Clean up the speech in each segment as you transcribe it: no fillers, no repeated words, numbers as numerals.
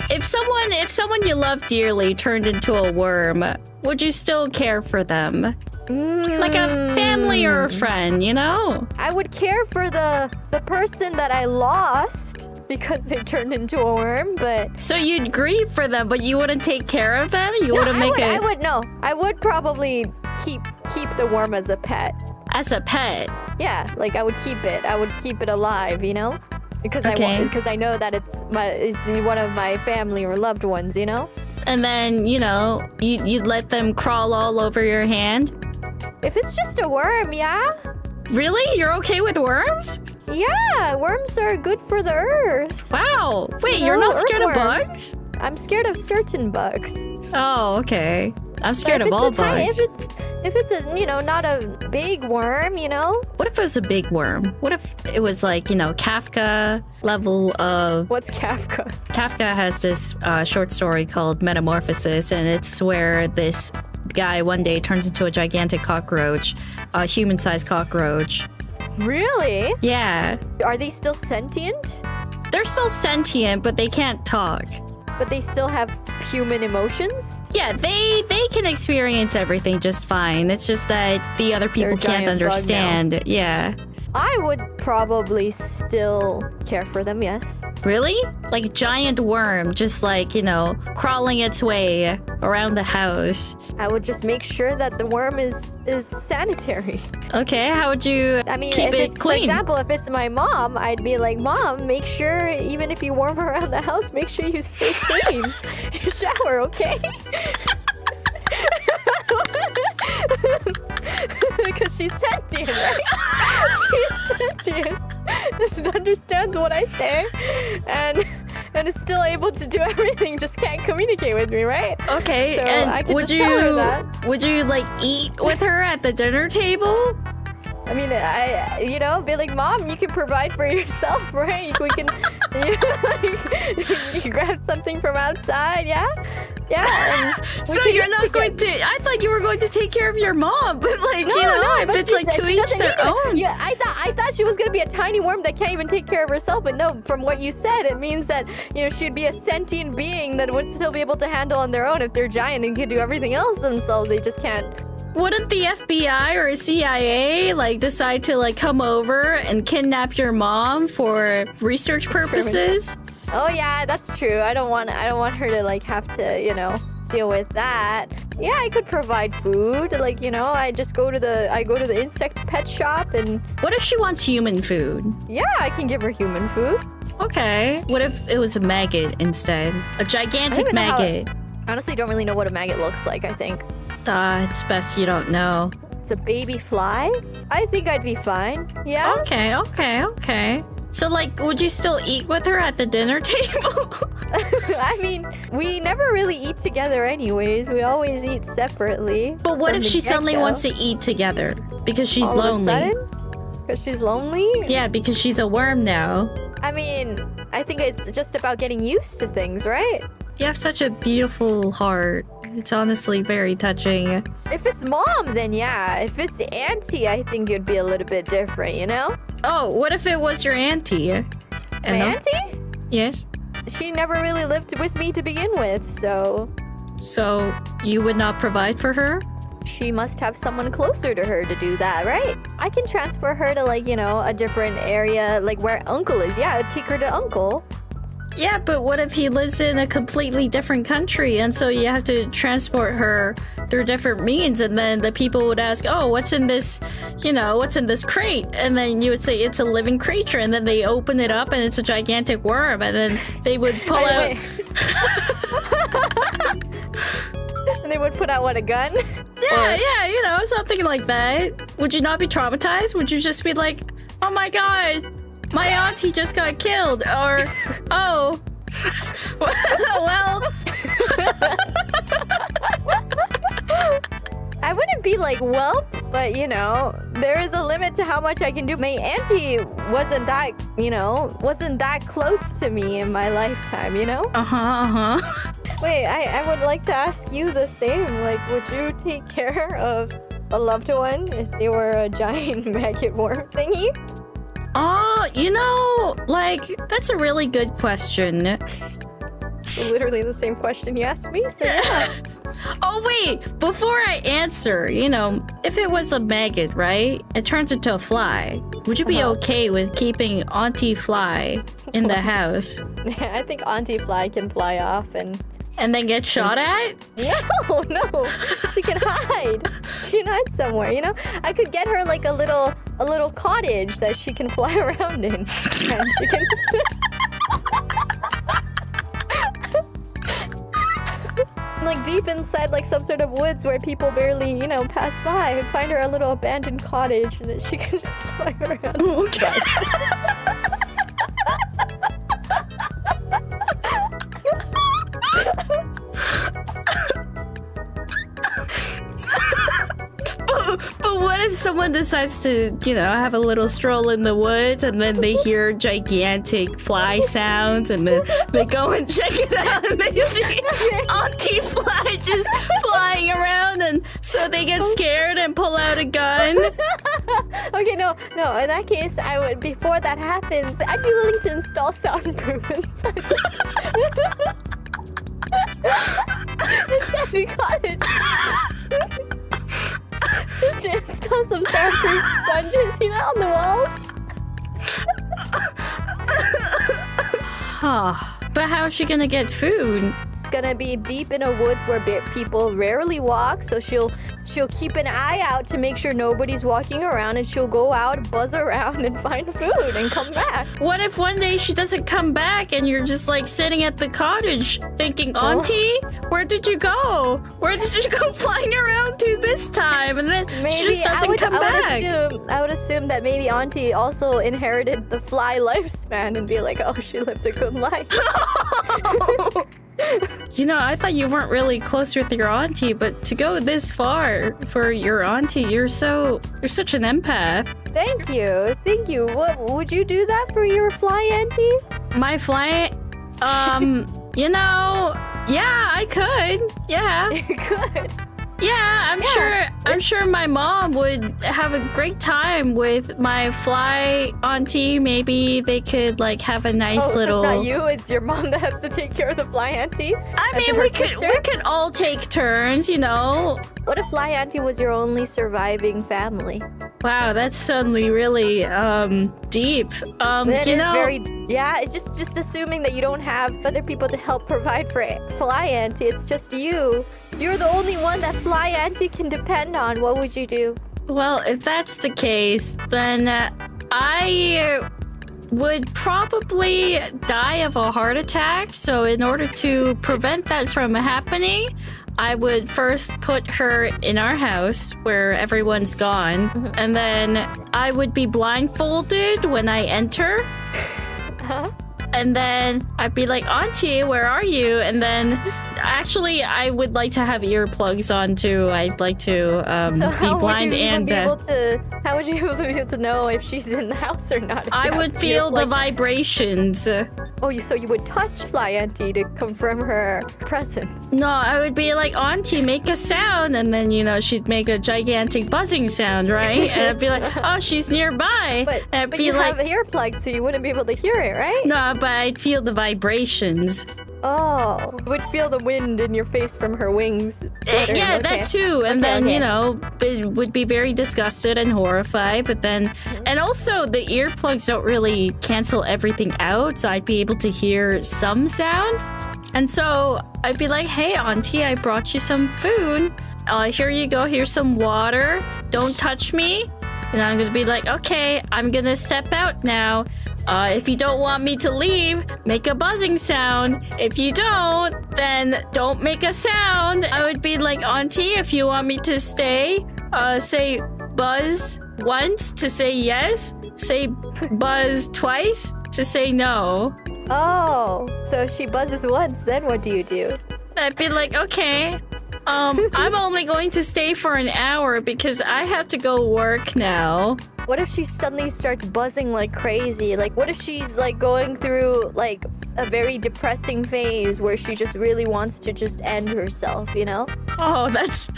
If someone you love dearly turned into a worm, would you still care for them? Like a family or a friend, you know? I would care for the person that I lost because they turned into a worm, but... So you'd grieve for them, but you wouldn't take care of them? You wouldn't make it... I would probably keep the worm as a pet. As a pet? Yeah, like I would keep it. I would keep it alive, you know? Because I know that it's one of my family or loved ones, you know? And then, you know, you'd let them crawl all over your hand? If it's just a worm, yeah. Really? You're okay with worms? Yeah, worms are good for the earth. Wow. Wait, you're not scared of bugs? I'm scared of certain bugs. Oh, okay. I'm scared of all bugs. If it's a, you know, not a big worm, you know? What if it was a big worm? What if it was like, you know, Kafka level of... What's Kafka? Kafka has this short story called Metamorphosis, and it's where this guy one day turns into a gigantic cockroach, a human-sized cockroach. Really? Yeah. Are they still sentient? They're still sentient, but they can't talk. But they still have human emotions? Yeah, they can experience everything just fine. It's just that the other people can't understand. Yeah. I would probably still care for them, yes. Really? Like a giant worm, just like, you know, crawling its way around the house. I would just make sure that the worm is sanitary. Okay, how would you keep it clean? For example, if it's my mom, I'd be like, Mom, make sure, even if you worm around the house, make sure you stay clean. You shower, okay? Because she's sentient, right? She's sentient. It understands what I say, and is still able to do everything, just can't communicate with me, right? Okay, so and would you like eat with her at the dinner table? I mean, you know, be like, Mom, you can provide for yourself, right? We can, you can grab something from outside, yeah? Yeah. So you're not going to... I thought you were going to take care of your mom, but like, if it's like to each their own. Yeah, I thought she was going to be a tiny worm that can't even take care of herself, but no, from what you said, it means that, you know, she'd be a sentient being that would still be able to handle on their own. If they're giant and can do everything else themselves, they just can't. Wouldn't the FBI or CIA like decide to like come over and kidnap your mom for research purposes? Oh yeah, that's true. I don't want her to like have to, you know, deal with that. Yeah, I could provide food. Like, you know, I go to the insect pet shop and... What if she wants human food? Yeah, I can give her human food. Okay. What if it was a maggot instead? A gigantic maggot. I honestly don't really know what a maggot looks like, I think. It's best you don't know. It's a baby fly? I think I'd be fine. Yeah? Okay. So, like, would you still eat with her at the dinner table? I mean, we never really eat together anyways. We always eat separately. But what if she suddenly wants to eat together? Because she's lonely. Because she's lonely? Yeah, because she's a worm now. I mean, I think it's just about getting used to things, right? You have such a beautiful heart. It's honestly very touching. If it's mom, then yeah. If it's auntie, I think it'd be a little bit different, you know? Oh, what if it was your auntie? My auntie? Yes. She never really lived with me to begin with, so... So, you would not provide for her? She must have someone closer to her to do that, right? I can transfer her to, like, you know, a different area, like where Uncle is. Yeah, I'd take her to Uncle. Yeah, but what if he lives in a completely different country, and so you have to transport her through different means, and then the people would ask, oh, what's in this, you know, what's in this crate? And then you would say it's a living creature, and then they open it up, and it's a gigantic worm, and then they would pull out... And they would put out, what, a gun? Yeah, you know, something like that. Would you not be traumatized? Would you just be like, oh my god, my auntie just got killed, or, oh, well. I wouldn't be like, well, but you know, there is a limit to how much I can do. My auntie wasn't that, you know, wasn't that close to me in my lifetime, you know? Wait, I would like to ask you the same. Like, would you take care of a loved one if they were a giant maggot worm thingy? Oh, you know, like, that's a really good question. literally the same question you asked me, so yeah. Oh, wait! Before I answer, you know, if it was a maggot, right? It turns into a fly. Would you be okay with keeping Auntie Fly in the house? I think Auntie Fly can fly off and then get shot at? No. She can hide. She can hide somewhere, you know? I could get her like a little cottage that she can fly around in. And she can like deep inside like some sort of woods where people barely, you know, pass by. I'd find her a little abandoned cottage that she can just fly around. Okay. But what if someone decides to, you know, have a little stroll in the woods and then they hear gigantic fly sounds and then they go and check it out and they see Auntie Fly just flying around and so they get scared and pull out a gun? Okay, no. In that case, I would, before that happens, I'd be willing to install soundproof inside the cottage. Just install some soundproof sponges, you know, on the walls. But how is she gonna get food? It's gonna be deep in a woods where people rarely walk, so she'll keep an eye out to make sure nobody's walking around, and she'll go out, buzz around, and find food and come back. What if one day she doesn't come back and you're just like sitting at the cottage thinking, Auntie, where did you go? Where did you go flying around to this time? And then maybe she just doesn't come back. I would assume that maybe Auntie also inherited the fly lifespan and be like, oh, she lived a good life. You know, I thought you weren't really close with your auntie, but to go this far for your auntie, you're such an empath. Thank you. What would you do that for your fly auntie? My fly, you know, yeah, I could. Yeah. You could. Yeah, I'm sure my mom would have a great time with my fly auntie. Maybe they could like have a nice little. So it's not you, it's your mom that has to take care of the fly auntie. I mean, we could all take turns, you know. What if fly auntie was your only surviving family? Wow, that's suddenly really deep. It's just assuming that you don't have other people to help provide for fly auntie. It's just you. You're the only one that fly auntie can depend on. What would you do? Well, if that's the case, then I would probably die of a heart attack. So in order to prevent that from happening, I would first put her in our house where everyone's gone. And then I would be blindfolded when I enter. And then I'd be like, Auntie, where are you? And then, actually, I would like to have earplugs on too. I'd like to be blind and deaf. How would you be able to know if she's in the house or not? I would feel the vibrations. Oh, so you would touch fly auntie to confirm her presence? No, I would be like, Auntie, make a sound. And then, you know, she'd make a gigantic buzzing sound, right? And I'd be like, oh, she's nearby. But you have earplugs, so you wouldn't be able to hear it, right? No, but I'd feel the vibrations. Oh, you would feel the wind in your face from her wings. Yeah, that too. And then, you know, it would be very disgusted and horrified. But then, and also the earplugs don't really cancel everything out. So I'd be able to hear some sounds. And so I'd be like, hey, Auntie, I brought you some food. Here you go. Here's some water. Don't touch me. And I'm going to be like, okay, I'm going to step out now. If you don't want me to leave, make a buzzing sound. If you don't, then don't make a sound. I would be like, Auntie, if you want me to stay, say buzz once to say yes. Say buzz twice to say no. Oh, so if she buzzes once, then what do you do? I'd be like, okay, I'm only going to stay for an hour because I have to go work now. What if she suddenly starts buzzing like crazy? Like, what if she's like going through like a very depressing phase where she just really wants to just end herself, you know? Oh, that's...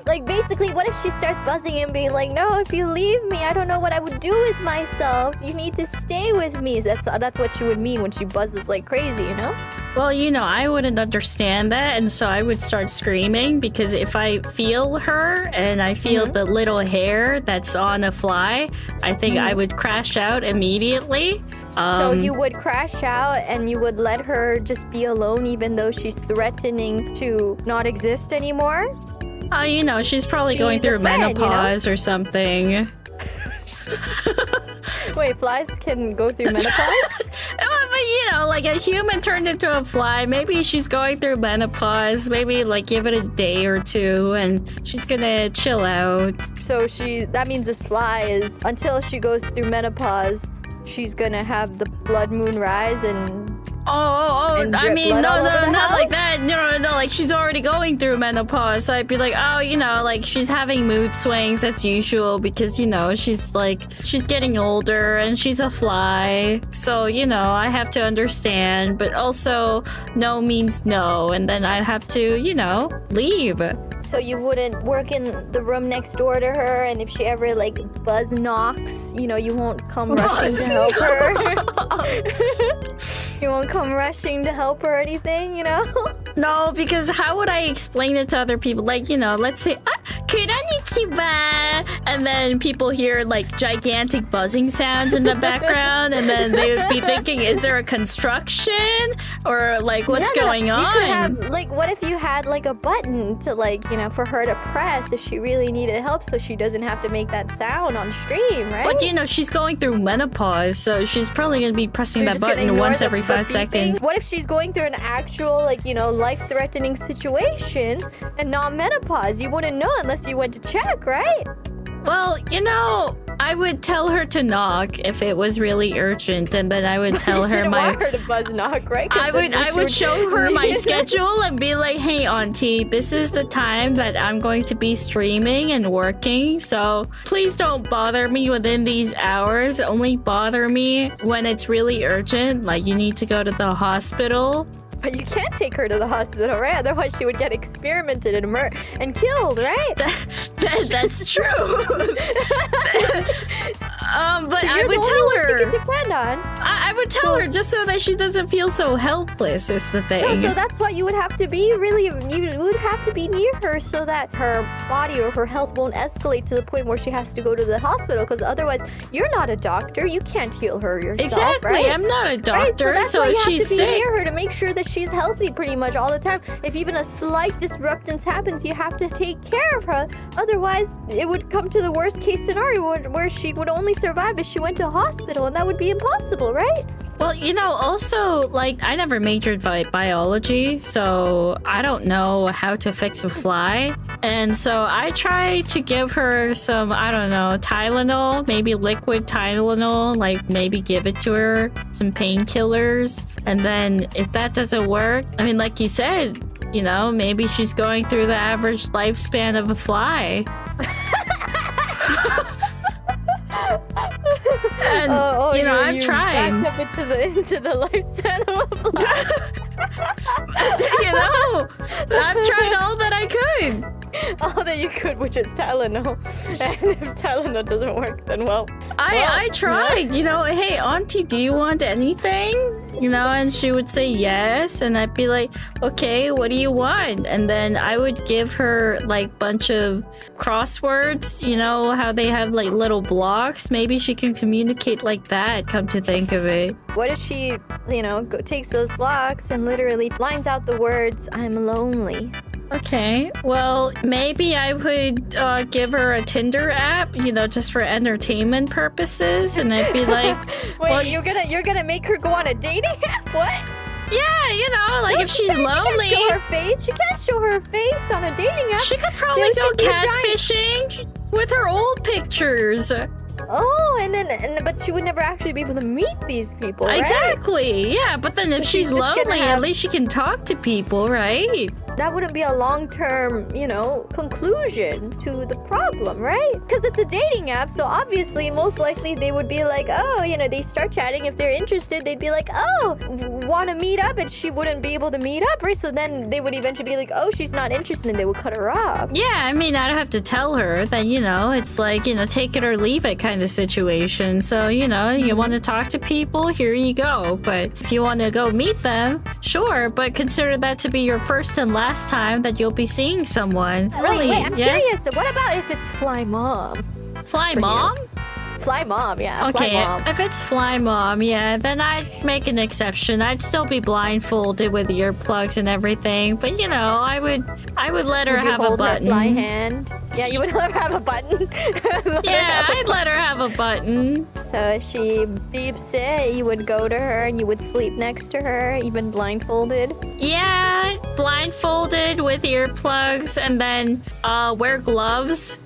Like, basically, what if she starts buzzing and being like, no, if you leave me, I don't know what I would do with myself. You need to stay with me. That's what she would mean when she buzzes like crazy, you know? Well, you know, I wouldn't understand that, and so I would start screaming because if I feel her and I feel the little hair that's on a fly, I think I would crash out immediately. So you would crash out and you would let her just be alone even though she's threatening to not exist anymore? You know, she's probably going through menopause or something. Wait, flies can go through menopause? But you know, like a human turned into a fly. Maybe she's going through menopause. Maybe like give it a day or two and she's gonna chill out. So that means this fly is, until she goes through menopause, she's gonna have the blood moon rise and... I mean, no, not like that. No, like she's already going through menopause. So I'd be like, oh, you know, like she's having mood swings as usual because, you know, she's getting older and she's a fly. So, you know, I have to understand, but also no means no. And then I'd have to, you know, leave. So you wouldn't work in the room next door to her, and if she ever like buzz knocks, you know, you won't come rushing to help her. You won't come rushing to help her or anything, you know? No, because how would I explain it to other people? Like, you know, let's say, konnichiwa, and then people hear like gigantic buzzing sounds in the background, and then they would be thinking, is there a construction? Or like, what's going on? You could have, like, what if you had like a button to like, you know, for her to press if she really needed help so she doesn't have to make that sound on stream, right? But you know, she's going through menopause, so she's probably going to be pressing that button once every 5 seconds. What if she's going through an actual, like, you know, life-threatening situation and not menopause? You wouldn't know unless you went to check, right? Well, you know, I would tell her to knock if it was really urgent, and then I would tell her want her to buzz knock, right? I would show her my schedule and be like, hey, auntie, this is the time that I'm going to be streaming and working, so please don't bother me within these hours. Only bother me when it's really urgent, like you need to go to the hospital. But you can't take her to the hospital, right? Otherwise she would get experimented and killed, right? That's true. But I would tell her. You can depend on. I would tell her just so that she doesn't feel so helpless is the thing. No, so that's why you would have to be you would have to be near her so that her body or her health won't escalate to the point where she has to go to the hospital, because otherwise you're not a doctor. You can't heal her yourself, exactly, right? I'm not a doctor, right? so if she's sick, you have to be near her to make sure that she's healthy pretty much all the time. If even a slight disruptance happens, you have to take care of her. Otherwise, it would come to the worst case scenario where she would only survive if she went to a hospital, and that would be impossible, right? Well, you know, also, like, I never majored biology, so I don't know how to fix a fly. And so I try to give her some, I don't know, Tylenol, maybe liquid Tylenol, like maybe give it to her, some painkillers. And then if that doesn't work, I mean, like you said, you know, maybe she's going through the average lifespan of a fly. And, you know, I've tried. Backed up into the lifespan of a fly. You know, I've tried all that I could. All that you could, which is Tylenol. And if Tylenol doesn't work, then well. I tried, you know, hey, auntie, do you want anything? You know, and she would say yes, and I'd be like, okay, what do you want? And then I would give her like bunch of crosswords, you know, how they have like little blocks. Maybe she can communicate like that, come to think of it. What if she, you know, takes those blocks and literally lines out the words, I'm lonely? Okay, well, maybe I would give her a Tinder app, you know, just for entertainment purposes, and I'd be like, wait, well, you're gonna make her go on a dating app? What? Yeah, you know, like if she's lonely. She can't show her face. She can't show her face on a dating app. She could probably go catfishing with her old pictures. Oh, but she would never actually be able to meet these people, right? Exactly, yeah, but then if she's lonely, at least she can talk to people, right? that wouldn't be a long-term, you know, conclusion to the problem, right? Because it's a dating app, so obviously, most likely they would be like, oh, you know, they start chatting. If they're interested, they'd be like, oh, want to meet up? And she wouldn't be able to meet up, right? So then they would eventually be like, oh, she's not interested, and they would cut her off. Yeah, I mean, I'd have to tell her that, you know, it's like, you know, take it or leave it kind of situation. So, you know, you want to talk to people, here you go. But if you want to go meet them, sure, but consider that to be your first and last time that you'll be seeing someone. Really? Wait, I'm curious. So what about if it's Fly Mom? Fly Mom? Fly Mom, yeah. Okay, Fly Mom. if it's Fly Mom, yeah, then I'd make an exception. I'd still be blindfolded with earplugs and everything, but you know, I would let her have a button. Her fly hand? Yeah, you would let her have a button. Yeah, I'd let her have a button. So if she beeps it, you would go to her and you would sleep next to her, even blindfolded. Yeah, blindfolded with earplugs, and then wear gloves.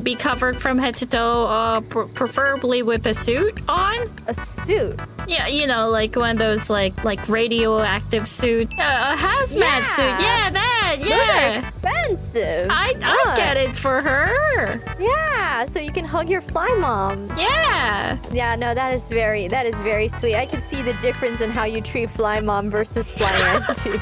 Be covered from head to toe, preferably with a suit on. A suit? Yeah, you know, like one of those like radioactive suit. A hazmat suit. Yeah, that. Yeah. Those are expensive. I'd get it for her. Yeah, so you can hug your Fly Mom. Yeah. Yeah, no, that is very sweet. I can see the difference in how you treat Fly Mom versus Fly Auntie.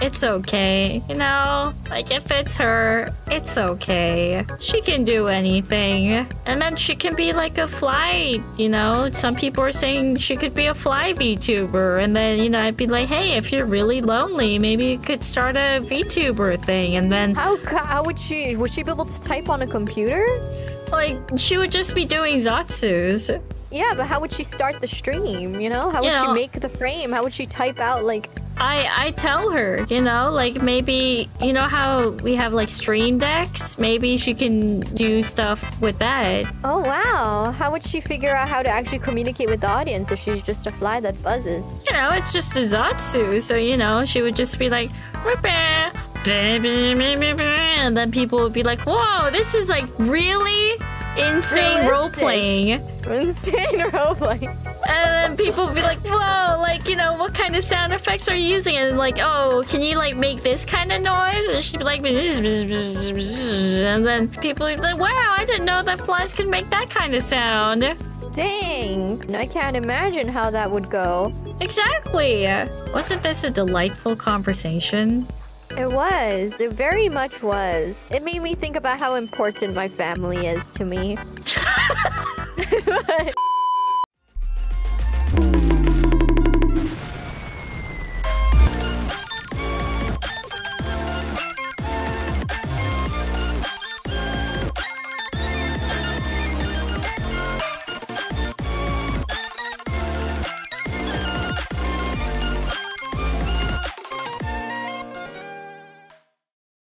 It's okay, you know? Like, if it's her, it's okay. She can do anything. And then she can be like a fly, you know? Some people are saying she could be a fly VTuber. And then, you know, I'd be like, hey, if you're really lonely, maybe you could start a VTuber thing. And then... How would she be able to type on a computer? Like, she would just be doing Zatsus. Yeah, but how would she start the stream, you know? How would she make the frame? How would she type out, like... I tell her, you know, like maybe, you know how we have like stream decks? Maybe she can do stuff with that. Oh, wow. How would she figure out how to actually communicate with the audience if she's just a fly that buzzes? You know, it's just a Zatsu. So, you know, she would just be like... And then people would be like, whoa, this is like really insane role-playing. Insane role-playing. And then people would be like, whoa, like, you know, what kind of sound effects are you using? And like, oh, can you like make this kind of noise? And she'd be like, and then people would be like, wow, I didn't know that flies could make that kind of sound. Dang, I can't imagine how that would go. Exactly. Wasn't this a delightful conversation? It was. It very much was. It made me think about how important my family is to me.